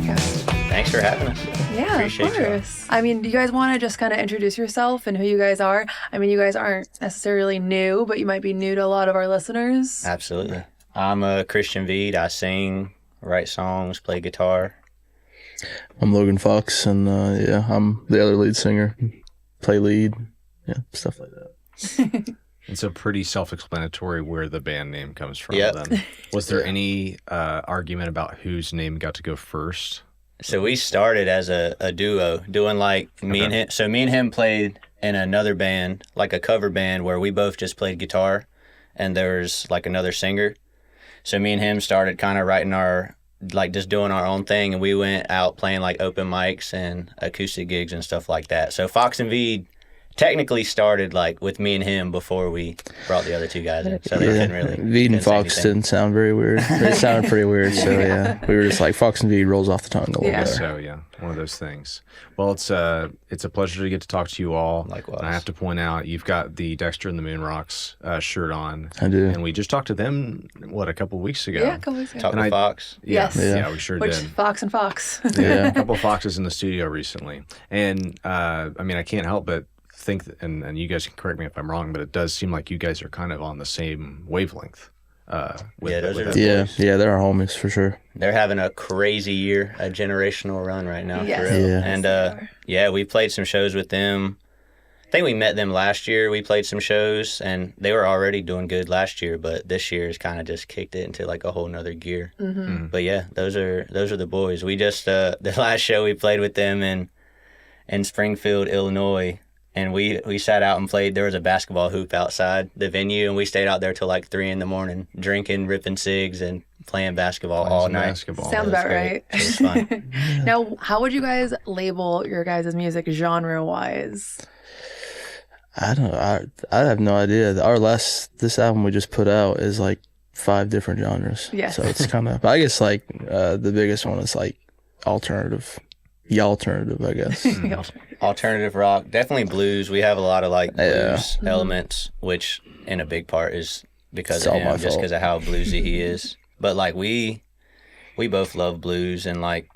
podcast. Thanks for having us. Yeah, Appreciate of course. I mean, do you guys want to just kind of introduce yourself and who you guys are? I mean, you guys aren't necessarily new, but you might be new to a lot of our listeners. Absolutely. I'm a N Vead. I sing, write songs, play guitar. I'm Logan Fox, and I'm the other lead singer. Play lead, stuff like that. It's a pretty self-explanatory where the band name comes from. Yep. Then. Was there any argument about whose name got to go first? So we started as a duo, doing like me and him. So me and him played in another band, like a cover band, where we both just played guitar, and there's like another singer. So me and him started kind of writing just doing our own thing, and we went out playing like open mics and acoustic gigs and stuff like that. So Fox and Vead technically started like with me and him before we brought the other two guys in. So they couldn't really. Vead and Fox didn't sound very weird. They sounded pretty weird. So we were just like Fox and Vead rolls off the tongue a little better. So one of those things. Well, it's a pleasure to get to talk to you all. Likewise. And I have to point out you've got the Dexter and the Moon Rocks shirt on. I do. And we just talked to them a couple of weeks ago. Yeah, a couple weeks ago. Talk with Fox. Yes. Yeah, we sure Which, did. Fox and Fox. Yeah. A couple of Foxes in the studio recently. And I can't help but think, and you guys can correct me if I'm wrong, but it does seem like you guys are kind of on the same wavelength. Those are they're our homies for sure. They're having a crazy year, a generational run right now. Yes. For real. Yeah. And we played some shows with them. I think we met them last year. We played some shows, and they were already doing good last year, but this year has kind of just kicked it into like a whole nother gear. Mm-hmm. But yeah, those are the boys. We just the last show we played with them in Springfield, Illinois. And we sat out and played. There was a basketball hoop outside the venue, and we stayed out there till like 3 a.m, drinking, ripping cigs, and playing basketball all night. Basketball. Sounds about right. It was fun. Now, how would you guys label your guys' music genre-wise? I don't know. I have no idea. This album we just put out is like 5 different genres. Yes. So it's kind of, I guess like the biggest one is like alternative. Alternative, I guess. Alternative rock, definitely blues. We have a lot of like blues elements, which in a big part is because of him, just because of how bluesy he is. But like we both love blues, and like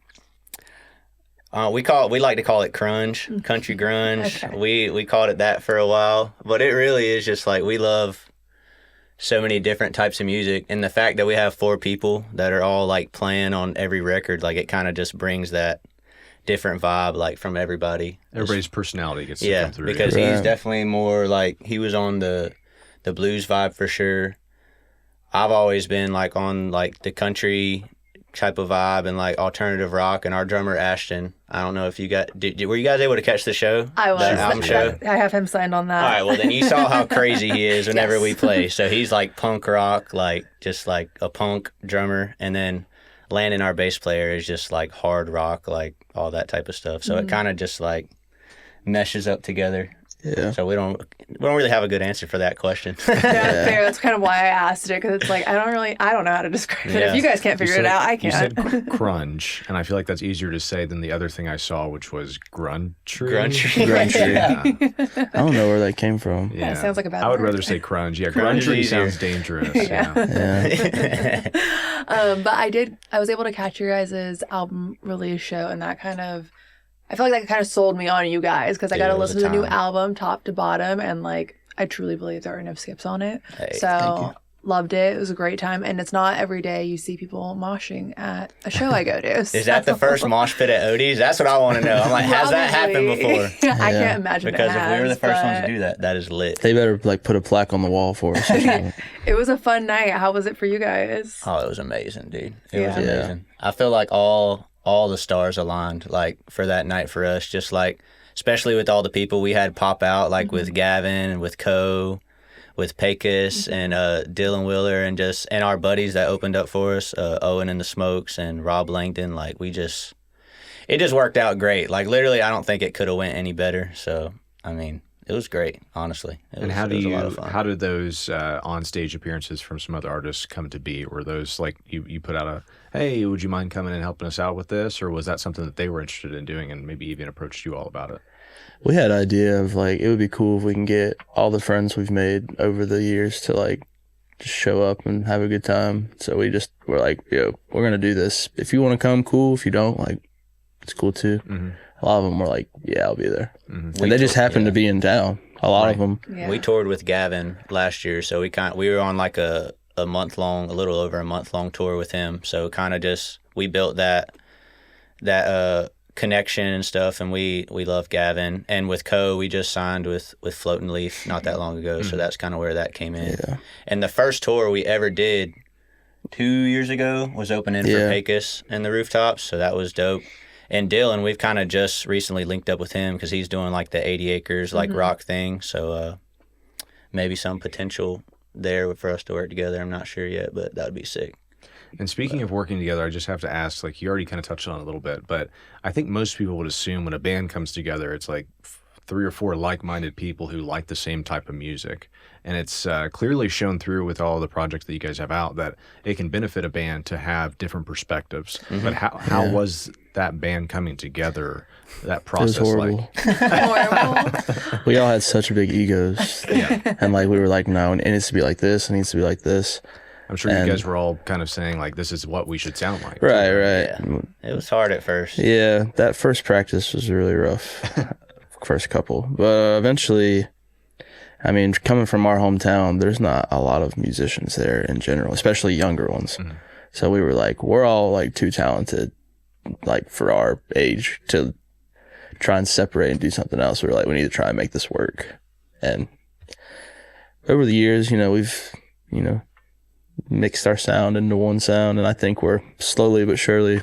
we like to call it crunge, country grunge. Okay. We called it that for a while, but it really is just like we love so many different types of music, and the fact that we have 4 people that are all like playing on every record, like it kind of just brings that different vibe like from everybody. Everybody's personality gets to come through. Because he's definitely more like, he was on the blues vibe for sure. I've always been like on like the country type of vibe and like alternative rock, and our drummer Ashton, I don't know if you got were you guys able to catch the show? I was. The album show? I have him signed on that. All right, well then you saw how crazy he is whenever we play. So he's like punk rock, like just like a punk drummer, and then Landon, our bass player, is just like hard rock, like all that type of stuff. So it kind of just like meshes up together. Yeah. So we don't really have a good answer for that question. Yeah, fair. That's kind of why I asked it, because it's like I don't know how to describe it. If you guys can't figure it out, I can't. You said crunge, and I feel like that's easier to say than the other thing I saw, which was grunge. Yeah. I don't know where that came from. Yeah, it sounds like a bad I would word. rather say crunge. Yeah, Crunge grunge is sounds dangerous. Yeah. But I was able to catch your guys' album release show, and that kind of, I feel like that kind of sold me on you guys, because I got to listen to the new album top to bottom, and like I truly believe there are no skips on it. Hey, so loved it. It was a great time, and it's not every day you see people moshing at a show I go to. Is that the first mosh pit at Odie's? That's what I want to know. I'm like, has that happened before? I can't imagine because it has, if we were the first ones to do that, that is lit. They better like put a plaque on the wall for us. It was a fun night. How was it for you guys? Oh, it was amazing, dude. It was amazing. I feel like all the stars aligned like for that night for us, just like especially with all the people we had pop out, like with Gavin and with Co, with Pecos and Dylan Wheeler, and our buddies that opened up for us, Owen and the Smokes and Rob Langdon. Like it just worked out great. Like literally, I don't think it could have went any better. So I mean, it was great, honestly. How did those on-stage appearances from some other artists come to be? Were those like you put out a, hey, would you mind coming and helping us out with this? Or was that something that they were interested in doing and maybe even approached you all about it? We had an idea of like, it would be cool if we can get all the friends we've made over the years to like just show up and have a good time. So we're like, yo, we're gonna do this. If you want to come, cool. If you don't, like, it's cool too. A lot of them were like, yeah, I'll be there. And they just happened to be in town. A lot of them. Yeah. We toured with Gavin last year, so we were on like a month-long, a little over a month-long tour with him. So kind of just, we built that connection and stuff, and we love Gavin. And with Co, we just signed with Floating Leaf not that long ago, so that's kind of where that came in. Yeah. And the first tour we ever did 2 years ago was opening for Pecos and the Rooftops, so that was dope. And Dylan, we've kind of just recently linked up with him because he's doing like the 80 acres like rock thing, so maybe some potential there for us to work together. I'm not sure yet, but that would be sick. And speaking of working together, I just have to ask, like, you already kind of touched on it a little bit, but I think most people would assume when a band comes together, it's like 3 or 4 like-minded people who like the same type of music. And it's clearly shown through with all the projects that you guys have out that it can benefit a band to have different perspectives. But how was that band coming together, that process? It was horrible. Like? We all had such big egos. And like we were like, no, it needs to be like this, it needs to be like this. I'm sure you guys were all kind of saying, like, this is what we should sound like. Right. Yeah. It was hard at first. Yeah, that first practice was really rough. First couple. But eventually, I mean, coming from our hometown, there's not a lot of musicians there in general, especially younger ones. So we were like, we're all like too talented, like for our age, to try and separate and do something else. We were like, we need to try and make this work. And over the years, we've, mixed our sound into one sound, and I think we're slowly but surely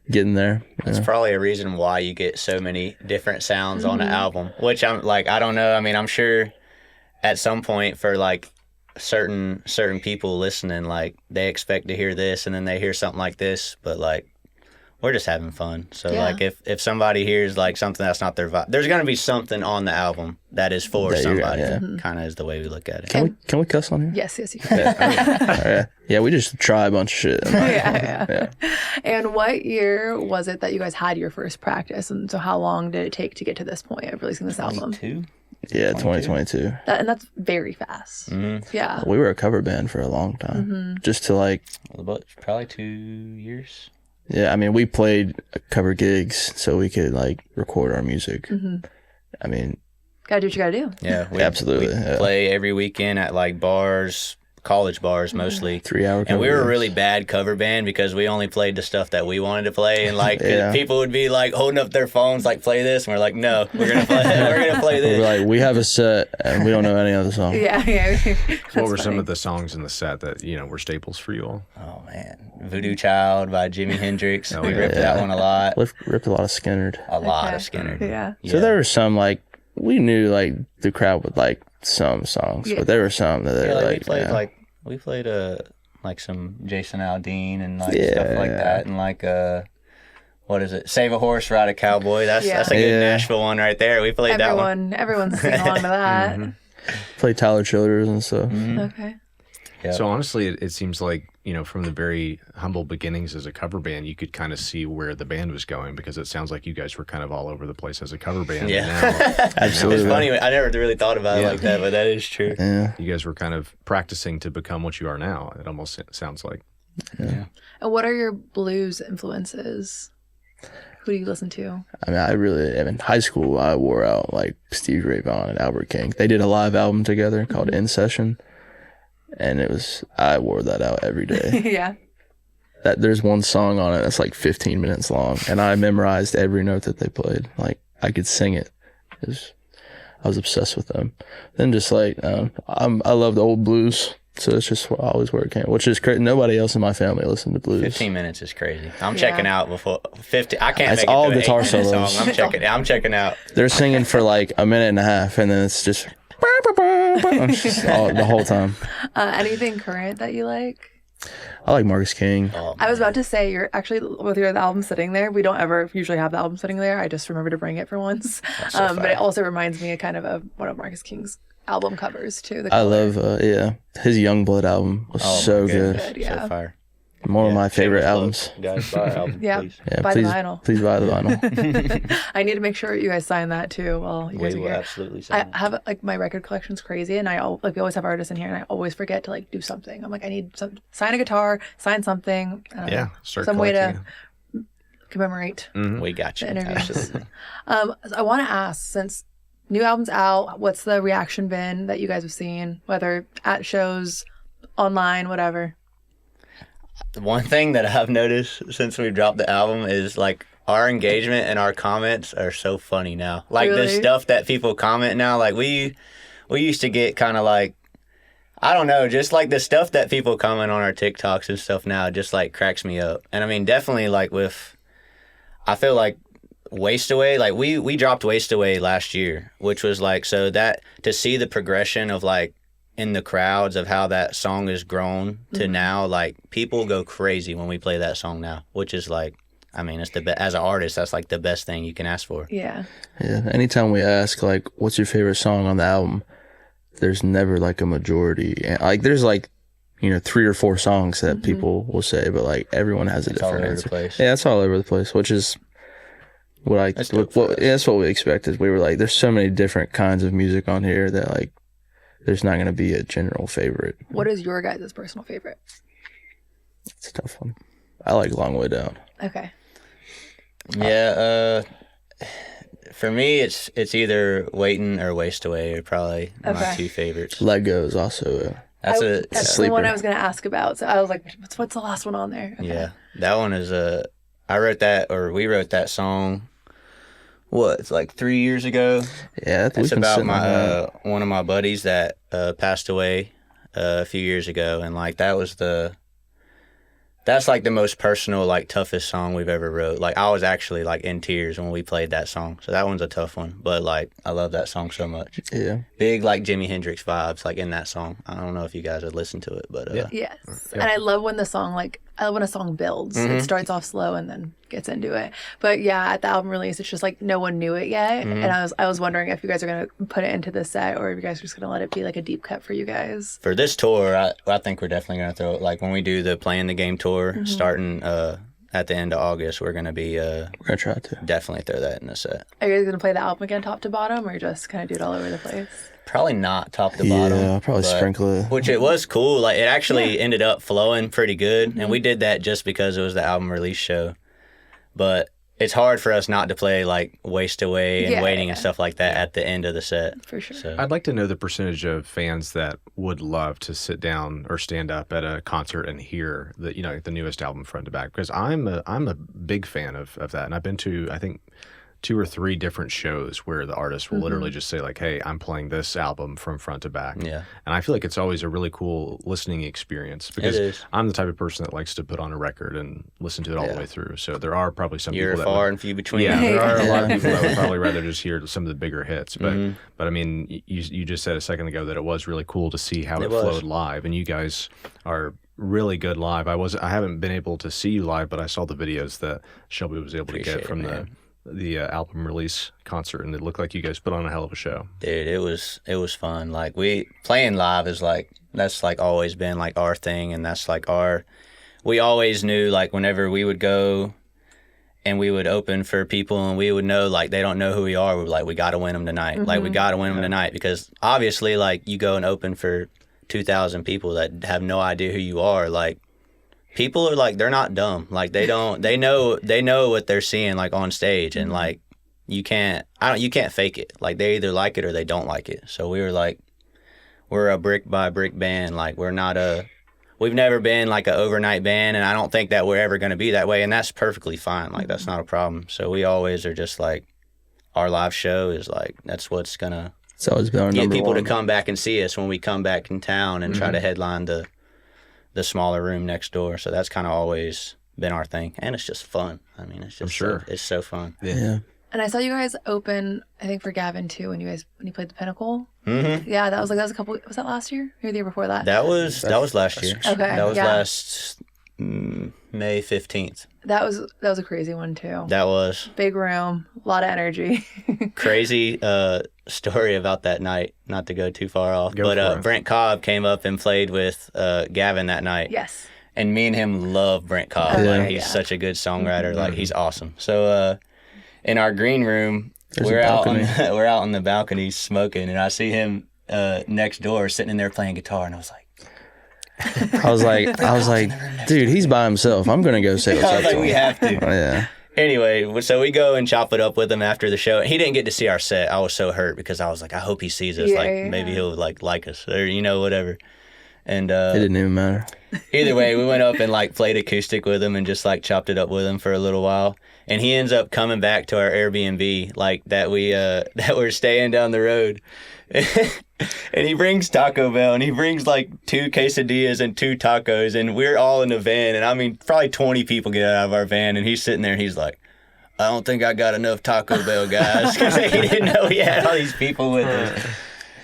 getting there. It's probably a reason why you get so many different sounds on an album, which I'm like, I don't know. I mean, I'm sure at some point for like certain people listening, like they expect to hear this and then they hear something like this, but like we're just having fun. So like if somebody hears like something that's not their vibe, there's going to be something on the album that is for somebody. Kind of is the way we look at it. Can we cuss on here? Yes, you can. Yeah, we just try a bunch of shit. Yeah. And what year was it that you guys had your first practice? And so how long did it take to get to this point of releasing this album? 2022. And that's very fast. Yeah. We were a cover band for a long time. Just to like... About probably 2 years. Yeah, I mean, we played cover gigs so we could like record our music. I mean... Gotta do what you gotta do. Yeah, absolutely. We play every weekend at like bars, college bars mostly. 3-hour And we were a really bad cover band because we only played the stuff that we wanted to play. And like people would be like holding up their phones like, play this. And we're like, no, we're gonna play this. We're like, we have a set and we don't know any other song. So what were some of the songs in the set that, were staples for you all? Oh man. Voodoo Child by Jimi Hendrix. We ripped that one a lot. Ripped a lot of Skinner. A lot of Skinner. Yeah. So there were some like, we knew like the crowd would like some songs, but there were some that they we played like some Jason Aldean and like stuff like that, and like what is it? Save a Horse, Ride a Cowboy. That's a good Nashville one right there. We played that one. Everyone's singing along to that. Played Tyler Childers and stuff. Okay. Yep. So honestly, it seems like, from the very humble beginnings as a cover band, you could kind of see where the band was going, because it sounds like you guys were kind of all over the place as a cover band. Yeah. Now, absolutely. It's funny. I never really thought about it like that, but that is true. Yeah. You guys were kind of practicing to become what you are now. It almost sounds like. Yeah. And what are your blues influences? Who do you listen to? I mean, in high school, I wore out like Stevie Ray Vaughan and Albert King. They did a live album together called In Session. And I wore that out every day. Yeah. There's one song on it that's like 15 minutes long, and I memorized every note that they played. Like, I could sing it. I was obsessed with them. Then just like, I love the old blues, so it's just always where it came, which is crazy. Nobody else in my family listened to blues. 15 minutes is crazy. I'm checking out before 50. I can't it's make it all to guitar 8-minute solos. song. I'm checking out. They're singing for like a minute and a half, and then it's just... the whole time. Anything current that you like? I like Marcus King. I was about to say, you're actually, with your album sitting there, we don't ever usually have the album sitting there. I just remember to bring it for once. But it also reminds me of kind of one of Marcus King's album covers too. I love, his Youngblood album was so good. So fire. One of my favorite albums. Guys, buy our album, Yeah. please. Yeah, Buy the please, vinyl. please buy the vinyl. I need to make sure you guys sign that too. Well, you guys We are will here. absolutely sign I have like my record collection's crazy, and we always have artists in here, and I always forget to like do something. I'm like, I need sign a guitar, sign something. I don't know, Start some way collecting to commemorate We got you. the interviews. Absolutely. I want to ask, since new album's out, what's the reaction been that you guys have seen, whether at shows, online, whatever? One thing that I've noticed since we dropped the album is like our engagement and our comments are so funny now. Like the Really? stuff that people comment now, like we used to get kind of like, I don't know, just like the stuff that people comment on our TikToks and stuff now just like cracks me up. And I mean, definitely like I feel like Waste Away, like we dropped Waste Away last year, which was like, so that to see the progression of like in the crowds of how that song has grown to now, like people go crazy when we play that song now, which is like, I mean, it's as an artist, that's like the best thing you can ask for. Yeah. Yeah. Anytime we ask, like, what's your favorite song on the album, there's never like a majority. And like, there's like, 3 or 4 songs that people will say, but like everyone has a It's all different over answer. the place. Yeah, it's all over the place, which is That's dope for us. that's what we expected. We were like, there's so many different kinds of music on here that like, there's not going to be a general favorite. What is your guys' personal favorite? It's a tough one. I like Long Way Down. Okay. Yeah, for me, it's either Waiting or Waste Away are probably my Okay. 2 favorites. Let Go is also That's That's the sleeper. one I was going to ask about. So I was like, what's the last one on there? Okay. yeah, that one is we wrote that song. It's like 3 years ago. yeah. It's about one of my buddies that passed away a few years ago, and like that's like the most personal, like toughest song we've ever wrote. Like I was actually like in tears when we played that song, so that one's a tough one. But like I love that song so much. Yeah. Big like Jimi Hendrix vibes like in that song. I don't know if you guys have listened to it, but Yeah. Yes. And I love when a song builds. It starts off slow and then gets into it. But yeah, at the album release, it's just like no one knew it yet. And I was wondering if you guys are going to put it into the set or if you guys are just going to let it be like a deep cut for you guys. for this tour, I think we're definitely gonna throw it. Like when we do the Playing the Game tour, starting at the end of August, we're gonna be We're going to try to. definitely throw that in the set. Are you guys going to play the album again top to bottom or just kind of do it all over the place? Probably not top to bottom. Yeah, I'll probably but- sprinkle it. Which it was cool. Like it actually ended up flowing pretty good, and we did that just because it was the album release show. But it's hard for us not to play like Waste Away and Yeah, Waiting yeah. and stuff like that at the end of the set. For sure. So I'd like to know the percentage of fans that would love to sit down or stand up at a concert and hear the newest album front to back, because I'm a big fan of that, and I've been to I think 2 or 3 different shows where the artist will literally just say like, hey, I'm playing this album from front to back. Yeah. And I feel like it's always a really cool listening experience because is. I'm the type of person that likes to put on a record and listen to it all the way through. So there are probably some you're people that far would, and few between. yeah, there are a lot of people that would probably rather just hear some of the bigger hits. But Mm-hmm. but I mean, you just said a second ago that it was really cool to see how it was. flowed live, and you guys are really good live. I haven't been able to see you live, but I saw the videos that Shelby was able to Appreciate get it, from man. the album release concert, and it looked like you guys put on a hell of a show. Dude, it was fun. Like we playing live is like that's like always been like our thing, and that's like we always knew like whenever we would go and we would open for people and we would know like they don't know who we are, we're like we got to win them tonight. Like we got to win them tonight, because obviously like you go and open for 2,000 people that have no idea who you are, like people are like, they're not dumb. Like they know what they're seeing like on stage, and like you can't fake it. Like they either like it or they don't like it. So we were like, we're a brick by brick band. Like we've never been like an overnight band, and I don't think that we're ever going to be that way. And that's perfectly fine. Like that's not a problem. So we always are just like, our live show is like, that's what's going to It's always been our get number people one. to come back and see us when we come back in town and try to headline the smaller room next door. So that's kind of always been our thing, and it's just fun. I mean, it's just I'm sure. it's so fun. Yeah. And I saw you guys open, I think for Gavin too, when you played the Pinnacle. Mm-hmm. Yeah, that was a couple. Was that last year or the year before that? That was last year. Okay, That was yeah. last May 15th. That was a crazy one too. That was Big room, a lot of energy. crazy story about that night. Not to go too far off, Go for it. Brent Cobb came up and played with Gavin that night. Yes. And me and him love Brent Cobb. Like he's such a good songwriter. Like he's awesome. So in our green room, we're out on the balcony smoking, and I see him next door sitting in there playing guitar, and I was like, dude, he's by himself. I'm gonna go say what's up to him. We have to. Yeah. Anyway, so we go and chop it up with him after the show. He didn't get to see our set. I was so hurt because I was like, I hope he sees us. Maybe he'll like us or whatever. And it didn't even matter. Either way, we went up and played acoustic with him and just chopped it up with him for a little while. And he ends up coming back to our Airbnb that we're staying down the road. And he brings Taco Bell, and he brings 2 quesadillas and 2 tacos, and we're all in the van, and I mean probably 20 people get out of our van, and he's sitting there and he's like, I don't think I got enough Taco Bell, guys, because he didn't know he had all these people with us.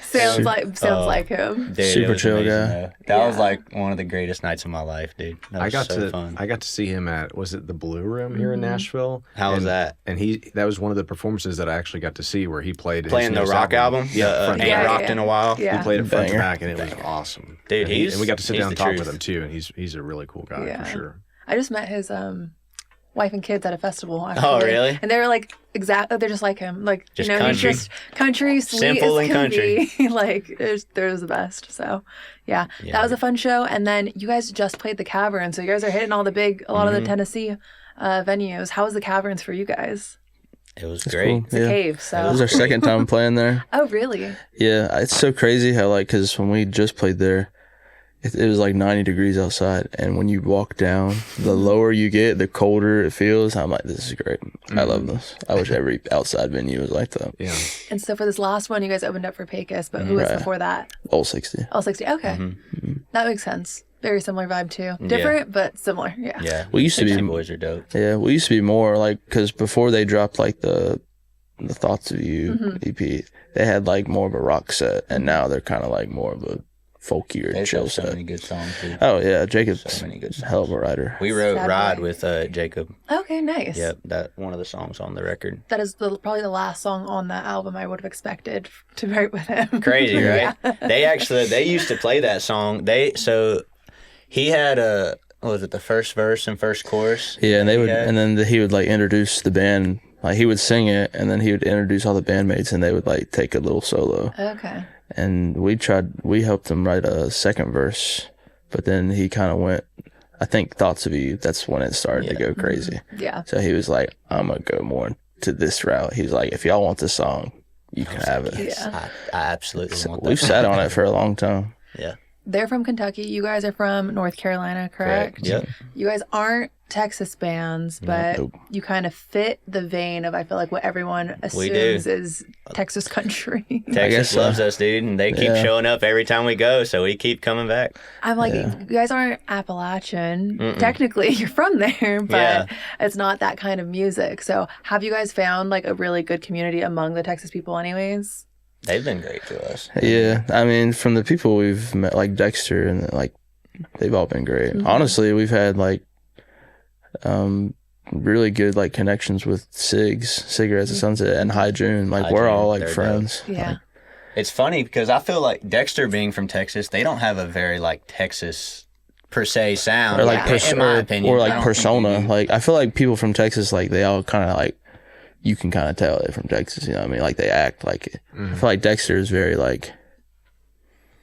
Sounds like him. Dude, super chill guy. That was one of the greatest nights of my life, dude. That was so fun. I got to see him at, was it the Blue Room here in Nashville? How was that? And that was one of the performances that I actually got to see where he played playing the rock album. Yeah, Ain't Rocked in a While. Yeah. He played it front to back, and it was awesome. Dude, and we got to sit down and talk with him too, and he's a really cool guy for sure. I just met his wife and kids at a festival. Actually. Oh, really? And they were they're just like him. Just country. He's just country, sweet simple as and can country. be. They're the best. So, yeah, that was a fun show. And then you guys just played the Cavern, so you guys are hitting a lot of the Tennessee venues. How was the Caverns for you guys? It was great. Cool. It's a cave, so. It was our second time playing there. Oh, really? Yeah, it's so crazy how because when we just played there, it was 90 degrees outside, and when you walk down, the lower you get, the colder it feels. I'm like, this is great. I love this. I wish every outside venue was like that. Yeah. And so for this last one, you guys opened up for Pecos, but who was before that? Old 60. Old 60. Okay. That makes sense. Very similar vibe too. Different, but similar. Yeah. Yeah. We used to be boys are dope. Yeah, we used to be more because before they dropped the Thoughts of You EP, they had more of a rock set, and now they're kind of more of a folkier chill set. So many good songs, dude. Oh yeah, Jacob's so many good songs. Hell of a writer. We wrote Ride with Jacob. Okay, nice. Yep, that one of the songs on the record. That is probably the last song on that album I would have expected to write with him. Crazy, right? They used to play that song. He had what was it, the first verse and first chorus? Yeah, and then he would introduce the band. He would sing it, and then he would introduce all the bandmates, and they would take a little solo. Okay. And we helped him write a second verse, but then he kind of went, I think Thoughts of You, that's when it started to go crazy. Yeah. So he was like, I'm going to go more to this route. He was like, if y'all want this song, you can have it. Yeah. I absolutely want that. We've sat on it for a long time. Yeah. They're from Kentucky. You guys are from North Carolina, correct? Yep. You guys aren't Texas bands, but you kind of fit the vein of, I feel what everyone assumes is Texas country. Texas loves us, dude, and they keep showing up every time we go, so we keep coming back. I'm you guys aren't Appalachian. Technically, you're from there, but it's not that kind of music. So have you guys found a really good community among the Texas people anyways? They've been great to us. Yeah, I mean, from the people we've met, Dexter, and they've all been great. Honestly, we've had really good connections with Cigarettes at Sunset and High June. We're all friends. Dope. Yeah. It's funny because I feel Dexter being from Texas, they don't have a very Texas per se sound. Or in my opinion. Or persona. I feel people from Texas, they all kind of you can kind of tell they're from Texas, you know what I mean? They act like it. I feel Dexter is very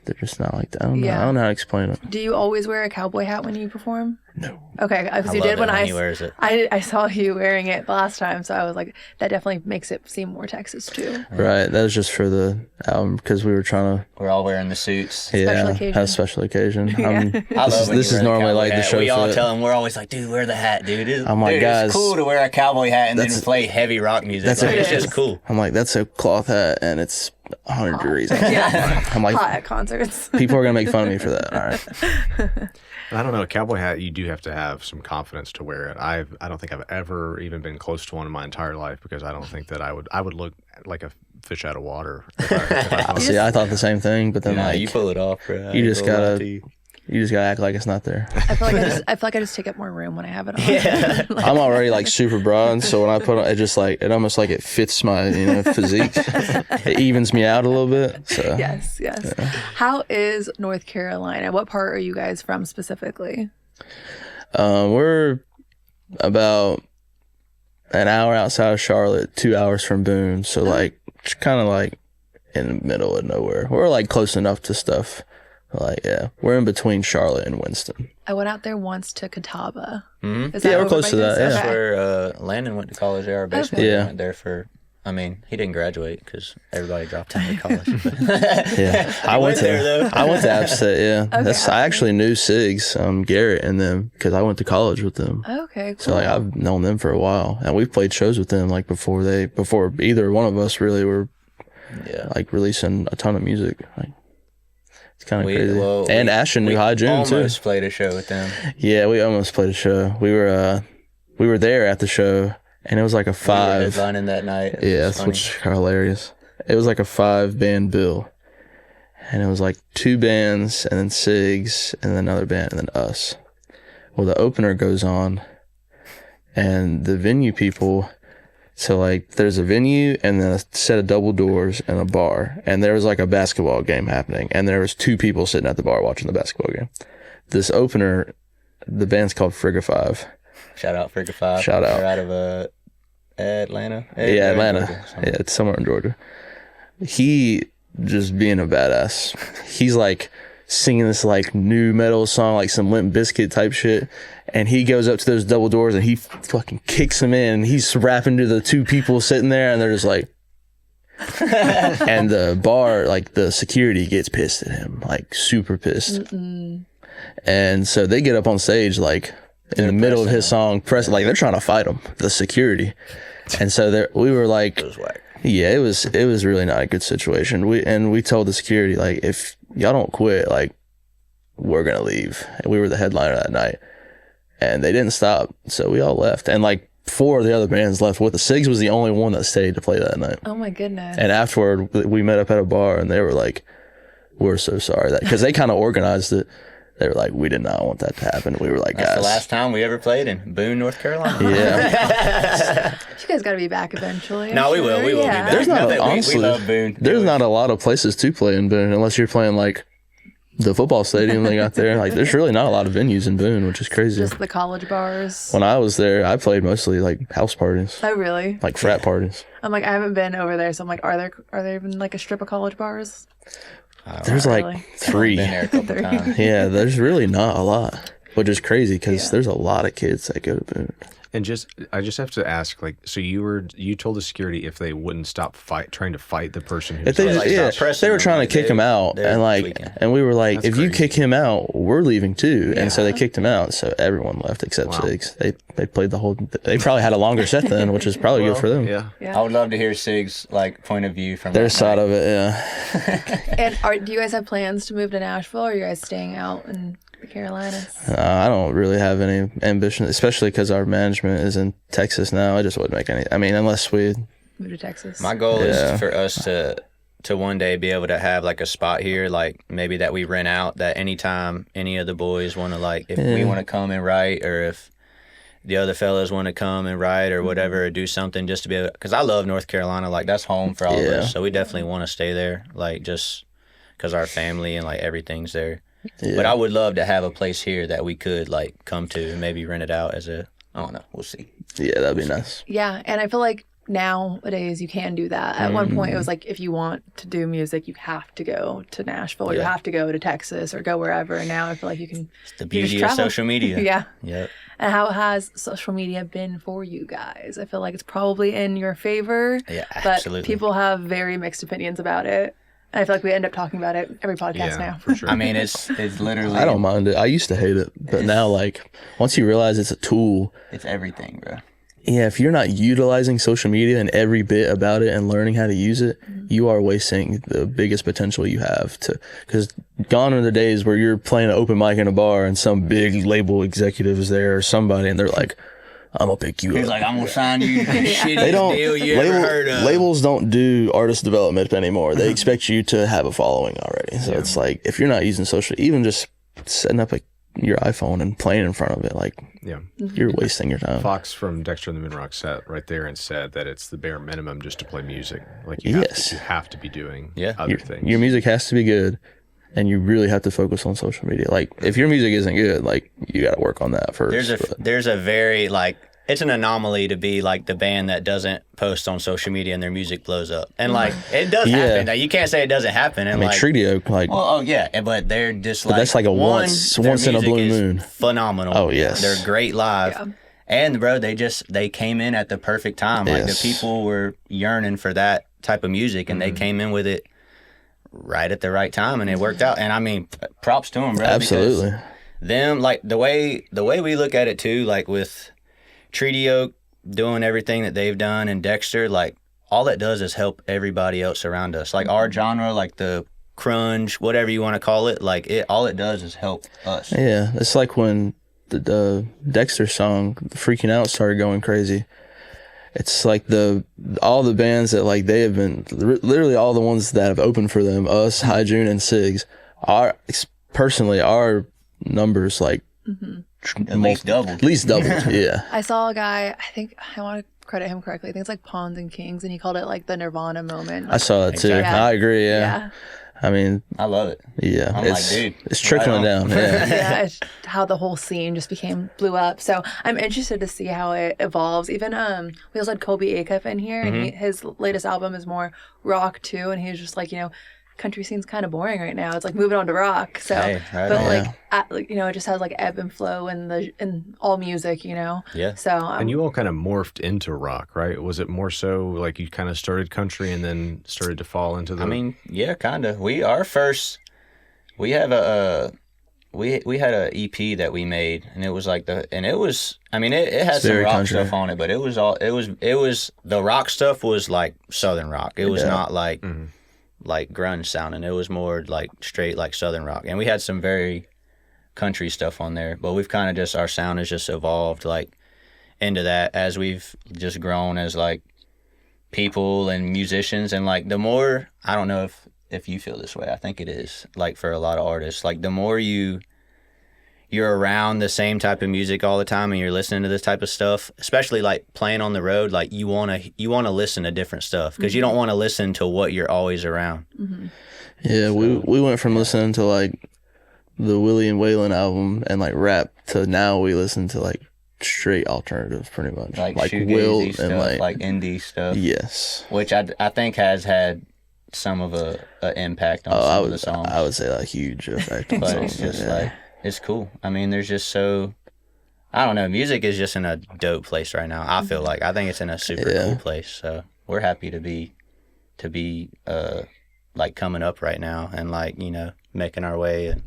they're just not like that. I don't know how to explain it. Do you always wear a cowboy hat when you perform? No. Okay, because you did when he wears it. I saw you wearing it last time, so I was that definitely makes it seem more Texas too. Right, that was just for the album because we were trying to. We're all wearing the suits. Yeah, have a special occasion. I love this is normally the show. We all tell him, we're always dude, wear the hat, dude. I'm guys, it's cool to wear a cowboy hat and then play heavy rock music. It's just cool. I'm that's a cloth hat and it's 100 degrees. Yeah, I'm hot at concerts. People are gonna make fun of me for that. All right. I don't know, a cowboy hat, you do have to have some confidence to wear it. I don't think I've ever even been close to one in my entire life because I don't think that I would look like a fish out of water. If I See, I thought the same thing, but then you pull it off, bro. You just gotta act like it's not there. I feel I just take up more room when I have it on. Yeah. I'm already super broad, so when I put it, it just it almost it fits my physique. It evens me out a little bit. So yes. Yeah. How is North Carolina? What part are you guys from specifically? We're about an hour outside of Charlotte, 2 hours from Boone. So like, kind of like in the middle of nowhere. We're like close enough to stuff. Like, yeah, we're in between Charlotte and Winston. I went out there once to Catawba. Mm-hmm. Is that we're close to that. Yeah. That's where Landon went to college. Our bass player went there for. I mean, he didn't graduate because everybody dropped out of college. Yeah, I went there though. I went to App State. Yeah, Okay, I actually knew Sigs, Garrett, and them because I went to college with them. Okay, cool. So like I've known them for a while, and we've played shows with them like before either one of us really were, like releasing a ton of music. Like it's kind of crazy. And Ashton knew High June too. Almost played a show with them. Yeah, we almost played a show. We were there at the show. And it was like a 5. We were headlining that night. Yeah, which is hilarious. It was like a 5-band bill. And it was like 2 bands, and then Sigs, and then another band, and then us. Well, the opener goes on, and the venue people, so like there's a venue, and then a set of double doors, and a bar. And there was like a basketball game happening, and there was 2 people sitting at the bar watching the basketball game. This opener, the band's called Frigga 5. Shout out Frigga 5. Shout out. They're out of Atlanta. Yeah, Atlanta. Georgia, yeah, it's somewhere in Georgia. He just being a badass. He's like singing this like new metal song, like some Limp Bizkit type shit. And he goes up to those double doors and he fucking kicks them in. And he's rapping to the 2 people sitting there, and they're just like, and the bar, like the security gets pissed at him, like super pissed. And so they get up on stage, like, in the middle of his song, like they're trying to fight him, the security. And so we were like, It was whack. yeah, it was really not a good situation. We told the security, like, if y'all don't quit, like, we're gonna leave. And we were the headliner that night, and they didn't stop, so we all left. And like 4 of the other bands left with us. Sigs was the only one that stayed to play that night. Oh my goodness. And afterward, we met up at a bar, and they were like, we're so sorry that, because they kind of organized it. They were like, we did not want that to happen. We were like, That's guys. the last time we ever played in Boone, North Carolina. Yeah. You guys got to be back eventually. No, we will. We will be back. There's not, honestly, we love Boone. There's not a lot of places to play in Boone unless you're playing like the football stadium they got there. Like, there's really not a lot of venues in Boone, which is crazy. Just the college bars. When I was there, I played mostly like house parties, Oh, really? like frat parties. I'm like, I haven't been over there, so I'm like, are there even like a strip of college bars? There's Not like really. 3. Been there a couple times. Yeah, there's really not a lot, which is crazy because there's a lot of kids that go to Boone. And I just have to ask, like, so you told the security if they wouldn't stop trying to fight the person who If they, like, yeah, stop pressing they were them, trying like, to kick him out, they're and like, tweaking. and we were like, That's if you crazy. kick him out, we're leaving too. And so they kicked him out. So everyone left except Wow. Sigs. They played the whole. They probably had a longer set then, which is probably good for them. Yeah. Yeah. I would love to hear Sig's like point of view from Their that side night. of it, yeah. And do you guys have plans to move to Nashville, or are you guys staying out in the Carolinas? I don't really have any ambition, especially because our management is in Texas now. I just wouldn't make any. I mean, unless we. Move to Texas? My goal Yeah. is for us to one day be able to have like a spot here, like maybe that we rent out, that anytime any of the boys want to, like, if we want to come and write, or if the other fellas want to come and write or whatever, or do something just to be able, because I love North Carolina, like that's home for all of us, so we definitely want to stay there, like just because our family and like everything's there. Yeah. But I would love to have a place here that we could like come to and maybe rent it out as a, I don't know, we'll see. Yeah, that'd be nice. Yeah, and I feel like nowadays you can do that. At one point, it was like, if you want to do music, you have to go to Nashville, or you have to go to Texas, or go wherever. And now I feel like you can. It's the you just beauty of travel. social media. Yeah. Yep. And how has social media been for you guys? I feel like it's probably in your favor. Yeah, But absolutely. people have very mixed opinions about it. And I feel like we end up talking about it every podcast Yeah, now. for sure. I mean, it's literally. I don't mind it. I used to hate it, but now, like, once you realize it's a tool, It's everything, bro. yeah, if you're not utilizing social media and every bit about it and learning how to use it, you are wasting the biggest potential you have to, because gone are the days where you're playing an open mic in a bar and some big label executive is there or somebody and they're like, I'm gonna pick you He's up. like, I'm gonna sign you the shittiest They don't, deal you ever heard of. labels don't do artist development anymore. They expect you to have a following already. So it's like, if you're not using social, even just setting up your iPhone and playing in front of it, like, Yeah. you're wasting your time. Fox from Dexter and the Minrock sat right there and said that it's the bare minimum just to play music. Like, you have to be doing other things. Your music has to be good, and you really have to focus on social media. Like, if your music isn't good, like, you got to work on that first. There's a very, like, it's an anomaly to be like the band that doesn't post on social media and their music blows up. And like, it does happen. Like, you can't say it doesn't happen. And like, Trio, like, but they're just but that's like a once in a blue moon. Phenomenal. Oh yes, they're great live. Yeah. And bro, they came in at the perfect time. Like the people were yearning for that type of music, and they came in with it right at the right time, and it worked out. And I mean, props to them, bro. Absolutely. Them, like the way we look at it too, like with Trio doing everything that they've done, and Dexter, like all that does is help everybody else around us. Like our genre, like the crunge, whatever you want to call it, like all it does is help us. Yeah, it's like when the Dexter song "Freaking Out" started going crazy. It's like all the bands that like they have been literally all the ones that have opened for them, us, High June, and Sigs. Our numbers like. At least doubled. Yeah. I saw a guy, I think, I want to credit him correctly, I think it's like Pawns and Kings, and he called it like the Nirvana moment. I saw that too. Exactly. I agree, yeah. I mean, I love it. Yeah. I'm like, dude. It's trickling down. Yeah. Yeah, it's how the whole scene just blew up. So I'm interested to see how it evolves. Even we also had Kobe Acuff in here, and his latest album is more rock too, and he's just like, country scene's kind of boring right now. It's like moving on to rock. So, it just has like ebb and flow in all music, Yeah. So, and you all kind of morphed into rock, right? Was it more so like you kind of started country and then started to fall into the? I mean, yeah, kind of. We had a EP that we made, and it was like it had some rock country stuff on it, but it was the rock stuff was like Southern rock. It was not like. Like grunge sounding. It was more like straight like Southern rock, and we had some very country stuff on there, but we've kind of just, our sound has just evolved like into that as we've just grown as like people and musicians. And like the more, I don't know if you feel this way, I think it is like for a lot of artists, like the more you're around the same type of music all the time and you're listening to this type of stuff, especially like playing on the road, like you want to listen to different stuff because you don't want to listen to what you're always around. Yeah, so, we went from listening to like the Willie and Waylon album and like rap to now we listen to like straight alternative pretty much. Like Will and stuff, like indie stuff. Yes. Which I think has had some of a impact on some of the songs. I would say a huge effect on songs. It's just like, it's cool. I mean, there's just I don't know, music is just in a dope place right now. I feel like, I think it's in a super cool place. So we're happy to be like coming up right now and like, making our way and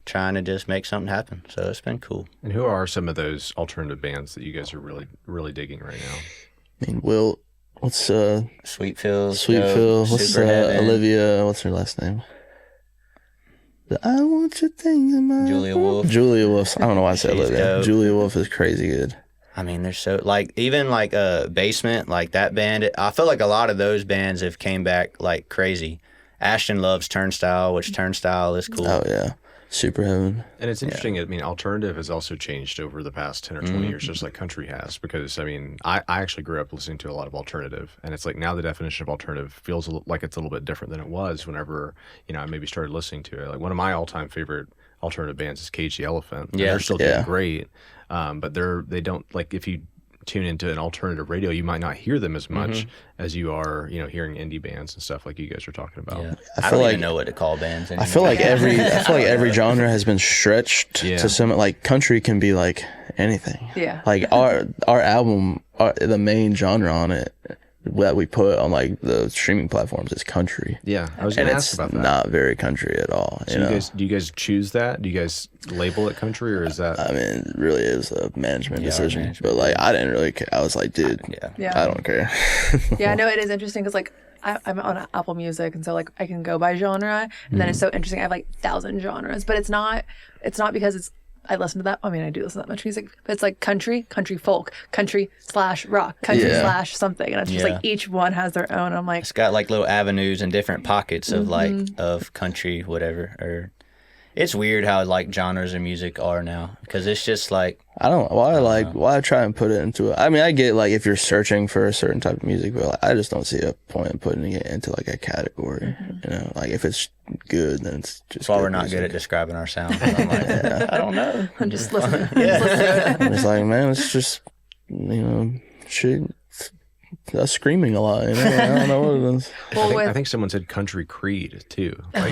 trying to just make something happen. So it's been cool. And who are some of those alternative bands that you guys are really, really digging right now? I mean, what's Sweet Phil, what's Olivia, what's her last name? I want your things in my Julia Wolf. I don't know why I said Olivia. Julia Wolf is crazy good. I mean, they're so like, even like Basement, like that band, I feel like a lot of those bands have came back like crazy. Ashton loves Turnstile, which Turnstile is cool. Oh yeah, Super Heaven. And it's interesting. I mean, alternative has also changed over the past 10 or 20 years, just like country has. Because I mean, I actually grew up listening to a lot of alternative, and it's like now the definition of alternative feels like it's a little bit different than it was whenever I maybe started listening to it. Like one of my all-time favorite alternative bands is Cage the Elephant. Yeah, they're still doing great, but they don't, like, if you tune into an alternative radio, you might not hear them as much as you are, hearing indie bands and stuff like you guys are talking about. Yeah. I don't even know what to call bands anymore. I feel like every genre has been stretched to some, like country can be like anything. Yeah. Like our album, the main genre on it that we put on like the streaming platforms is country. Yeah, I was going to ask about that. Not very country at all. So do you guys choose that? Do you guys label it country, or is that? I mean, it really is a management decision. But like, I didn't really care. I was like, dude, I don't care. Yeah, no, it is interesting because like I'm on Apple Music, and so like I can go by genre, and then it's so interesting. I have like 1,000 genres, but it's not because I listen to that. I mean, I do listen to that much music, but it's like country folk, country/rock, country/something. And it's just like each one has their own. I'm like, it's got like little avenues and different pockets of like, of country, whatever. It's weird how like genres of music are now, because it's just like why try and put it into it. I mean, I get like if you're searching for a certain type of music, but like, I just don't see a point in putting it into like a category. You know, like if it's good, then it's just. That's why we're not good at describing our sound. I'm like, I don't know. I'm just listening. Yeah. I'm just like, man, it's just shit. That's screaming a lot, you know? I don't know what it is. Well, I think someone said Country Creed too. Like,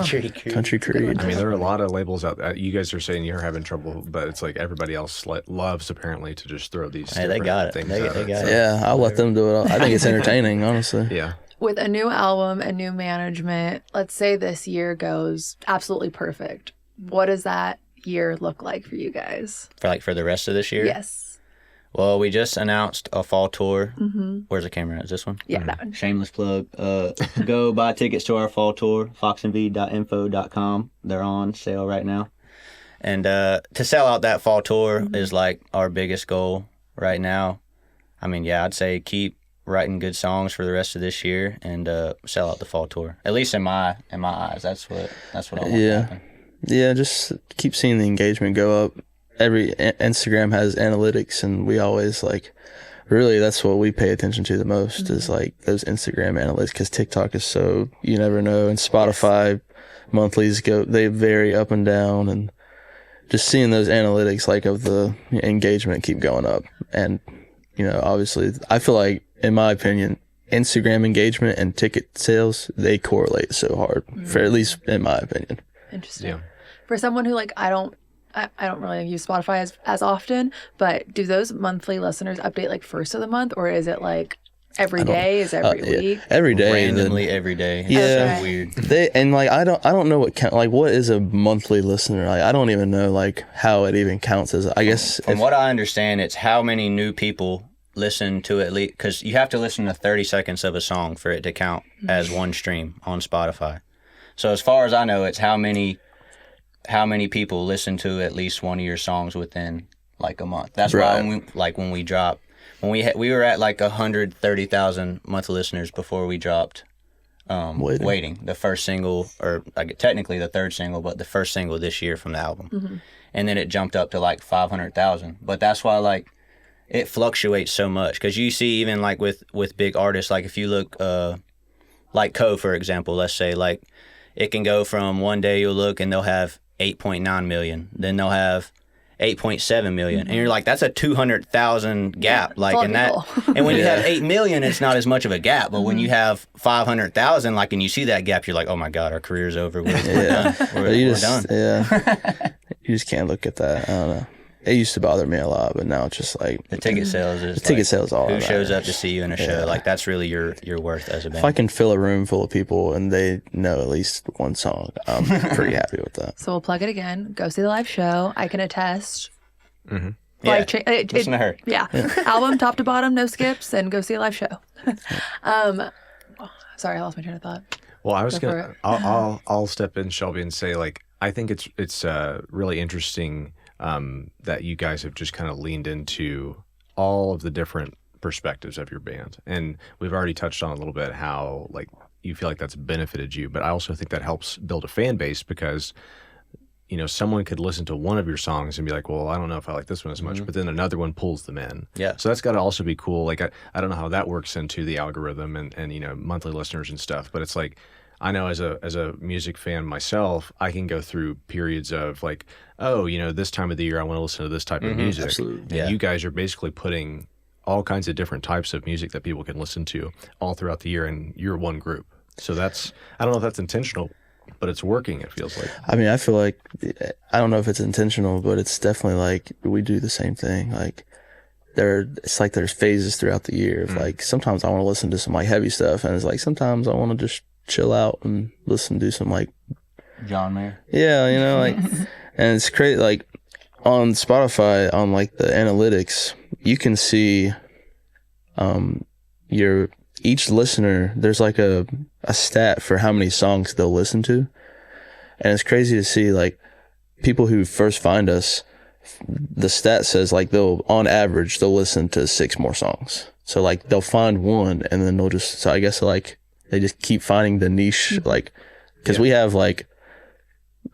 Country Creed. I mean, there are a lot of labels out there. You guys are saying you're having trouble, but it's like everybody else loves apparently to just throw these. Hey, they got it. They got it. Yeah, I'll let them do it. I think it's entertaining, honestly. Yeah. With a new album and new management, let's say this year goes absolutely perfect. What does that year look like for you guys? For the rest of this year? Yes. Well, we just announced a fall tour. Mm-hmm. Where's the camera? Is this one? Yeah, that one. Shameless plug. Go buy tickets to our fall tour, foxandvead.info.com. They're on sale right now. And to sell out that fall tour is like our biggest goal right now. I mean, yeah, I'd say keep writing good songs for the rest of this year and sell out the fall tour. At least in my eyes, that's what I want to happen. Yeah, just keep seeing the engagement go up. Every Instagram has analytics, and we always really that's what we pay attention to the most is like those Instagram analytics, because TikTok is so you never know, and Spotify monthlies they vary up and down, and just seeing those analytics of the engagement keep going up. And obviously I feel like, in my opinion, Instagram engagement and ticket sales, they correlate so hard, for at least in my opinion. Interesting. Yeah. For someone who I don't really use Spotify as often, but do those monthly listeners update first of the month, or is it every day? Is every week? Every day, randomly every day. Yeah, it's so weird. I don't know what is a monthly listener. I don't even know how it even counts as. I guess from what I understand, it's how many new people listen to at least, because you have to listen to 30 seconds of a song for it to count as one stream on Spotify. So as far as I know, it's how many people listen to at least one of your songs within a month. That's right. Why when we dropped, we were at 130,000 monthly listeners before we dropped Waiting, the first single, or technically the third single, but the first single this year from the album. Mm-hmm. And then it jumped up to 500,000. But that's why it fluctuates so much, because you see even with big artists, if you look Ko, for example, let's say it can go from one day you'll look and they'll have 8.9 million, then they'll have 8.7 million, mm-hmm. and you're that's a 200,000 gap, and that, and when you have 8 million, it's not as much of a gap, but when you have 500,000, and you see that gap, you're oh my god, our career's over. We're done. We're done. Yeah, you just can't look at that. I don't know. It used to bother me a lot, but now it's just the ticket sales is ticket sales all who shows up to see you in a show. That's really your worth as a band. If I can fill a room full of people and they know at least one song, I'm pretty happy with that. So we'll plug it again. Go see the live show. I can attest. Mm-hmm. Listen to her. Yeah. Album top to bottom, no skips, and go see a live show. Sorry, I lost my train of thought. Well, I was gonna. I'll step in, Shelby, and say I think it's really interesting. That you guys have just kind of leaned into all of the different perspectives of your band. And we've already touched on a little bit how you feel that's benefited you, but I also think that helps build a fan base, because someone could listen to one of your songs and be well, I don't know if I like this one as much, but then another one pulls them in. Yeah. So that's got to also be cool. I don't know how that works into the algorithm and monthly listeners and stuff, but it's I know as a music fan myself, I can go through periods of this time of the year I want to listen to this type of music. Absolutely. And you guys are basically putting all kinds of different types of music that people can listen to all throughout the year, and you're one group. So I don't know if that's intentional, but it's working, it feels like. I mean, I feel I don't know if it's intentional, but it's definitely we do the same thing. It's there's phases throughout the year of sometimes I want to listen to some heavy stuff, and it's sometimes I want to just chill out and listen to some John Mayer. Yeah, and it's crazy. On Spotify, on the analytics, you can see each listener. There's a stat for how many songs they'll listen to, and it's crazy to see people who first find us. The stat says on average they'll listen to 6 more songs. So they'll find one, and then they'll just. So I guess they just keep finding the niche, because we have